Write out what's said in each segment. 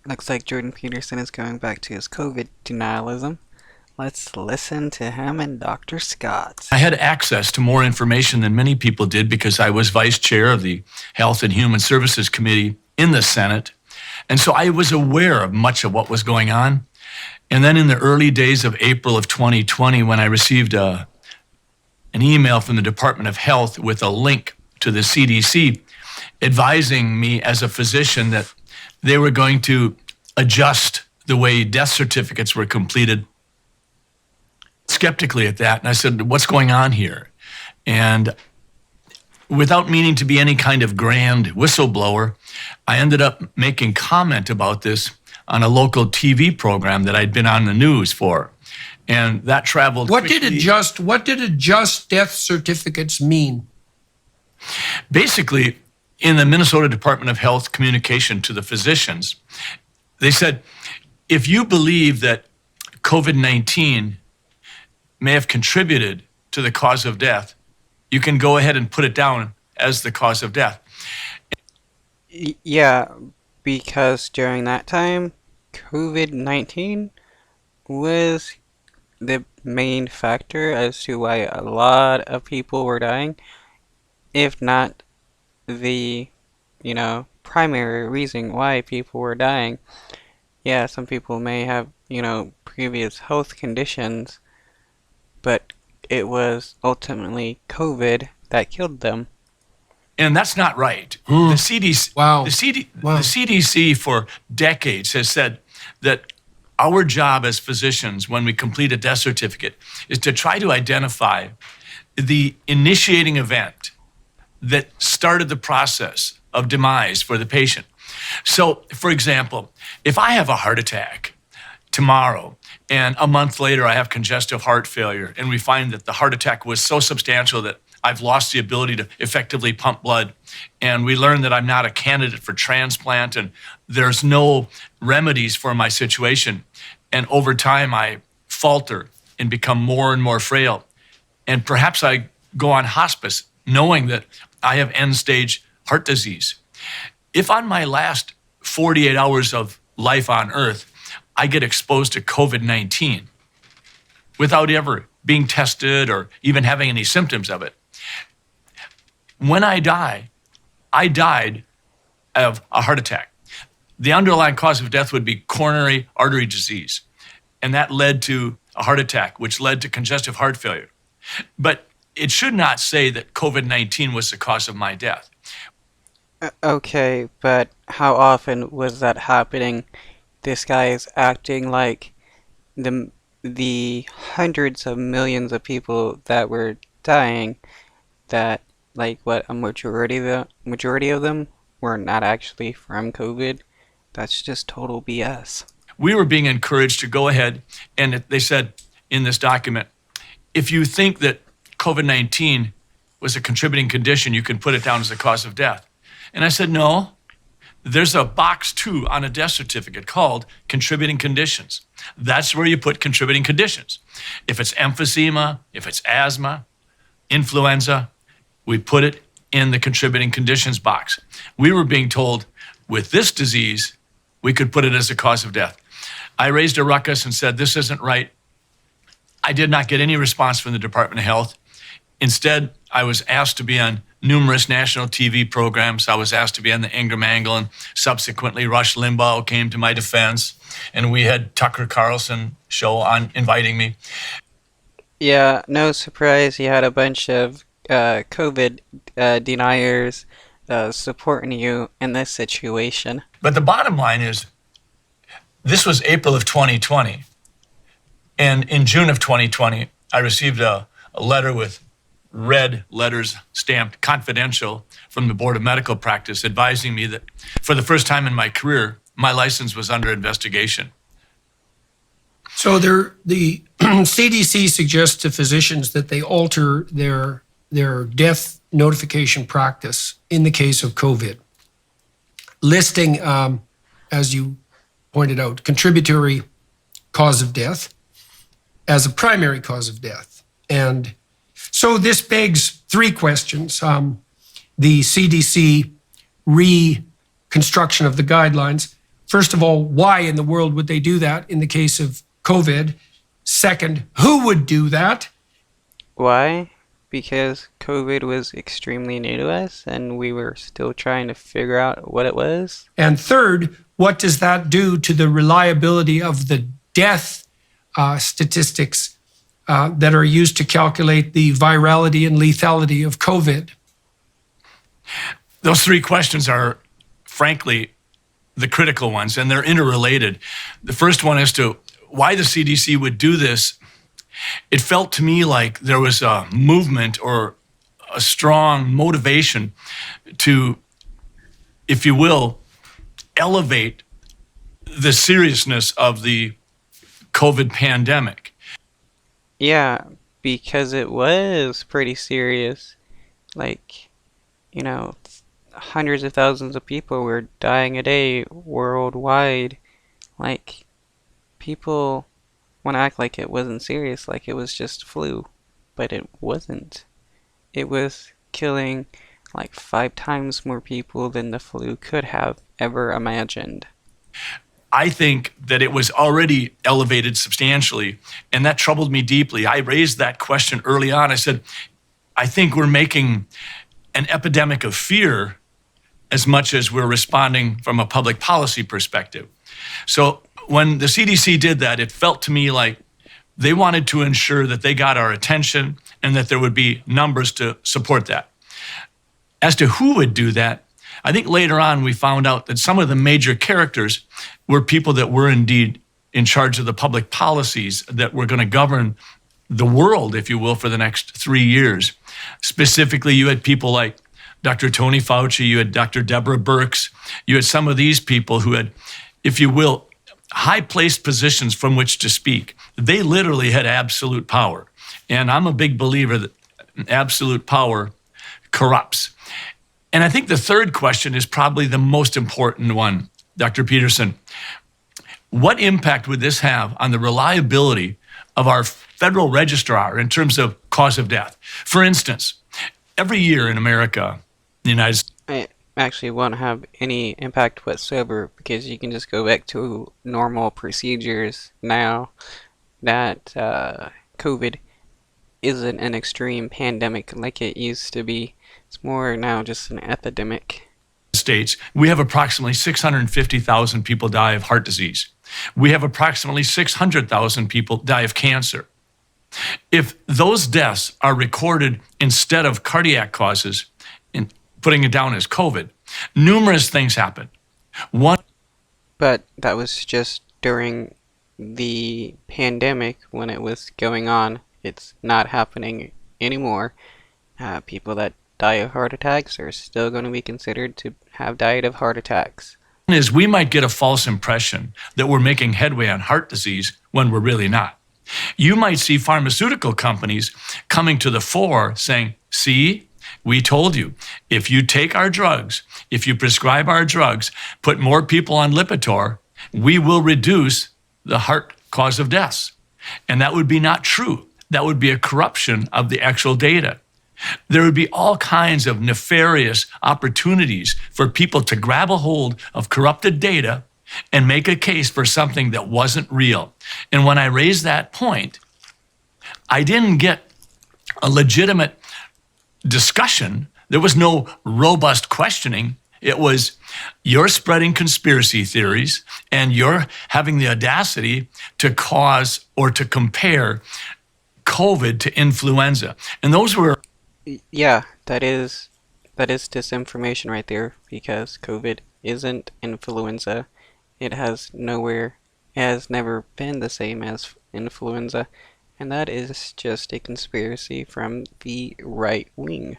Looks like Jordan Peterson is going back to his COVID denialism. Let's listen to him and Dr. Scott. I had access to more information than many people did because I was vice chair of the Health and Human Services Committee in the Senate. And so I was aware of much of what was going on. And then in the early days of April of 2020, when I received an email from the Department of Health with a link to the CDC advising me as a physician that they were going to adjust the way death certificates were completed, skeptically at that. And I said, what's going on here? And without meaning to be any kind of grand whistleblower, I ended up making comment about this on a local TV program that I'd been on the news for. And that traveled quickly. What did adjust death certificates mean? Basically, in the Minnesota Department of Health communication to the physicians, they said, if you believe that COVID-19 may have contributed to the cause of death, you can go ahead and put it down as the cause of death. Yeah, because during that time, COVID-19 was the main factor as to why a lot of people were dying, if not the, primary reason why people were dying. Yeah, some people may have, previous health conditions, but it was ultimately COVID that killed them. And that's not right. The CDC, Wow. the Wow. CDC for decades has said that our job as physicians when we complete a death certificate is to try to identify the initiating event that started the process of demise for the patient. So, for example, if I have a heart attack tomorrow and a month later I have congestive heart failure and we find that the heart attack was so substantial that I've lost the ability to effectively pump blood, and we learn that I'm not a candidate for transplant and there's no remedies for my situation, and over time I falter and become more and more frail, and perhaps I go on hospice knowing that I have end-stage heart disease. If on my last 48 hours of life on Earth, I get exposed to COVID-19 without ever being tested or even having any symptoms of it, when I die, I died of a heart attack. The underlying cause of death would be coronary artery disease, and that led to a heart attack, which led to congestive heart failure. But it should not say that COVID-19 was the cause of my death. Okay, but how often was that happening? This guy is acting like the hundreds of millions of people that were dying, that a majority of them were not actually from COVID. That's just total BS. We were being encouraged to go ahead, and they said in this document, if you think that COVID-19 was a contributing condition, you can put it down as the cause of death. And I said, no, there's a box 2 on a death certificate called contributing conditions. That's where you put contributing conditions. If it's emphysema, if it's asthma, influenza, we put it in the contributing conditions box. We were being told with this disease, we could put it as a cause of death. I raised a ruckus and said, this isn't right. I did not get any response from the Department of Health. Instead, I was asked to be on numerous national TV programs. I was asked to be on the Ingram Angle, and subsequently Rush Limbaugh came to my defense, and we had Tucker Carlson show on inviting me. Yeah, no surprise you had a bunch of COVID deniers supporting you in this situation. But the bottom line is, this was April of 2020. And in June of 2020, I received a letter with red letters stamped confidential from the Board of Medical Practice advising me that for the first time in my career, my license was under investigation. So the CDC suggests to physicians that they alter their death notification practice in the case of COVID, listing, as you pointed out, contributory cause of death as a primary cause of death. And so this begs 3 questions. The CDC reconstruction of the guidelines. First of all, why in the world would they do that in the case of COVID? Second, who would do that? Why? Because COVID was extremely new to us and we were still trying to figure out what it was. And third, what does that do to the reliability of the death statistics that are used to calculate the virality and lethality of COVID? Those three questions are, frankly, the critical ones, and they're interrelated. The first one as to why the CDC would do this. It felt to me like there was a movement or a strong motivation to, if you will, elevate the seriousness of the COVID pandemic. Yeah, because it was pretty serious. Like, you know, hundreds of thousands of people were dying a day worldwide. Like, people want to act like it wasn't serious, like it was just flu, but it wasn't. It was killing like 5 times more people than the flu could have ever imagined. I think that it was already elevated substantially, and that troubled me deeply. I raised that question early on. I said, I think we're making an epidemic of fear as much as we're responding from a public policy perspective. So when the CDC did that, it felt to me like they wanted to ensure that they got our attention and that there would be numbers to support that. As to who would do that, I think later on we found out that some of the major characters were people that were indeed in charge of the public policies that were going to govern the world, if you will, for the next 3 years. Specifically, you had people like Dr. Tony Fauci, you had Dr. Deborah Birx, you had some of these people who had, if you will, high-placed positions from which to speak. They literally had absolute power. And I'm a big believer that absolute power corrupts. And I think the third question is probably the most important one, Dr. Peterson. What impact would this have on the reliability of our federal registrar in terms of cause of death? For instance, every year in America, the United States, It actually won't have any impact whatsoever because you can just go back to normal procedures now that COVID isn't an extreme pandemic like it used to be. It's more now just an epidemic. we have approximately 650,000 people die of heart disease. We have approximately 600,000 people die of cancer. If those deaths are recorded instead of cardiac causes, and putting it down as COVID, numerous things happen. One, But that was just during the pandemic when it was going on. It's not happening anymore. People that die of heart attacks are still going to be considered to have died of heart attacks. is we might get a false impression that we're making headway on heart disease when we're really not. You might see pharmaceutical companies coming to the fore saying, see, we told you, if you take our drugs, if you prescribe our drugs, put more people on Lipitor, we will reduce the heart cause of deaths. And that would be not true. That would be a corruption of the actual data. There would be all kinds of nefarious opportunities for people to grab a hold of corrupted data and make a case for something that wasn't real. And when I raised that point, I didn't get a legitimate discussion. There was no robust questioning. It was, you're spreading conspiracy theories and you're having the audacity to cause or to compare COVID to influenza. And those were... Yeah, that is disinformation right there because COVID isn't influenza. It has never been the same as influenza, and that is just a conspiracy from the right wing.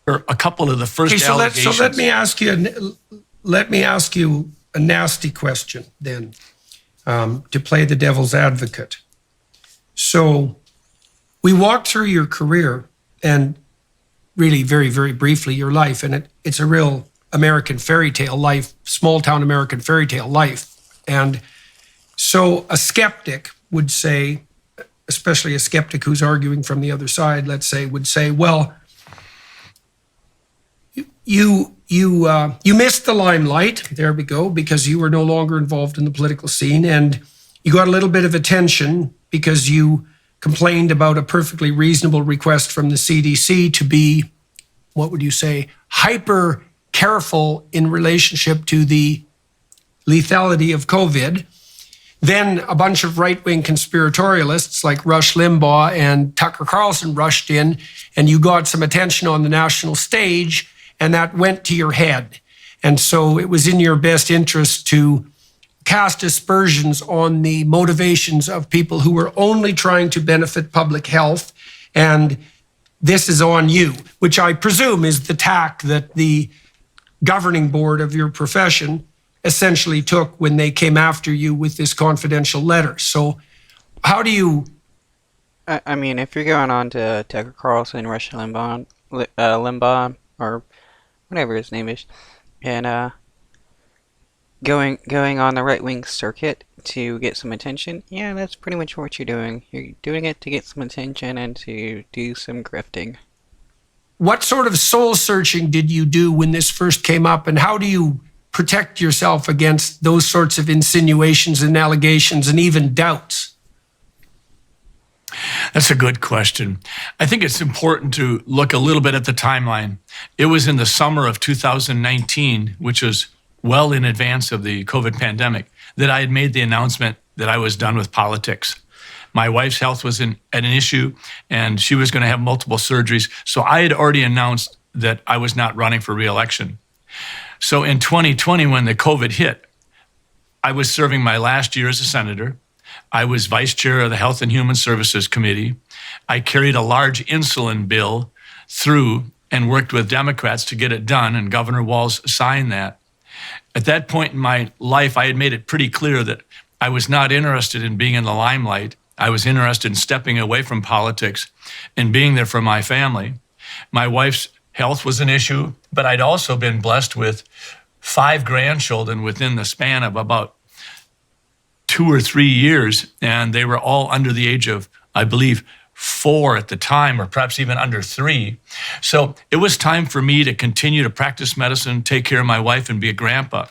A couple of the first allegations. So let me ask you a nasty question then, to play the devil's advocate. So we walked through your career and really very, very briefly your life, and it's a real American fairy tale life, small town American fairy tale life. And so a skeptic would say, especially a skeptic who's arguing from the other side, let's say, would say, well, you missed the limelight. There we go, because you were no longer involved in the political scene, and you got a little bit of attention because you complained about a perfectly reasonable request from the CDC to be, what would you say, hyper careful in relationship to the lethality of COVID. Then a bunch of right-wing conspiratorialists like Rush Limbaugh and Tucker Carlson rushed in, and you got some attention on the national stage, and that went to your head. And so it was in your best interest to cast aspersions on the motivations of people who were only trying to benefit public health. And this is on you, which I presume is the tack that the governing board of your profession essentially took when they came after you with this confidential letter. So how do you... I mean, if you're going on to Tucker Carlson, Rush Limbaugh, or whatever his name is, and going on the right-wing circuit to get some attention, yeah, that's pretty much what you're doing. You're doing it to get some attention and to do some grifting. What sort of soul searching did you do when this first came up, and how do you protect yourself against those sorts of insinuations and allegations and even doubts? That's a good question. I think it's important to look a little bit at the timeline. It was in the summer of 2019, which was well in advance of the COVID pandemic, that I had made the announcement that I was done with politics. My wife's health was an issue, and she was going to have multiple surgeries. So I had already announced that I was not running for re-election. So in 2020, when the COVID hit, I was serving my last year as a senator. I was vice chair of the Health and Human Services Committee. I carried a large insulin bill through and worked with Democrats to get it done, and Governor Walz signed that. At that point in my life, I had made it pretty clear that I was not interested in being in the limelight. I was interested in stepping away from politics and being there for my family. My wife's health was an issue, but I'd also been blessed with 5 grandchildren within the span of about 2 or 3 years, and they were all under the age of, I believe, 4 at the time, or perhaps even under 3. So it was time for me to continue to practice medicine, take care of my wife, and be a grandpa.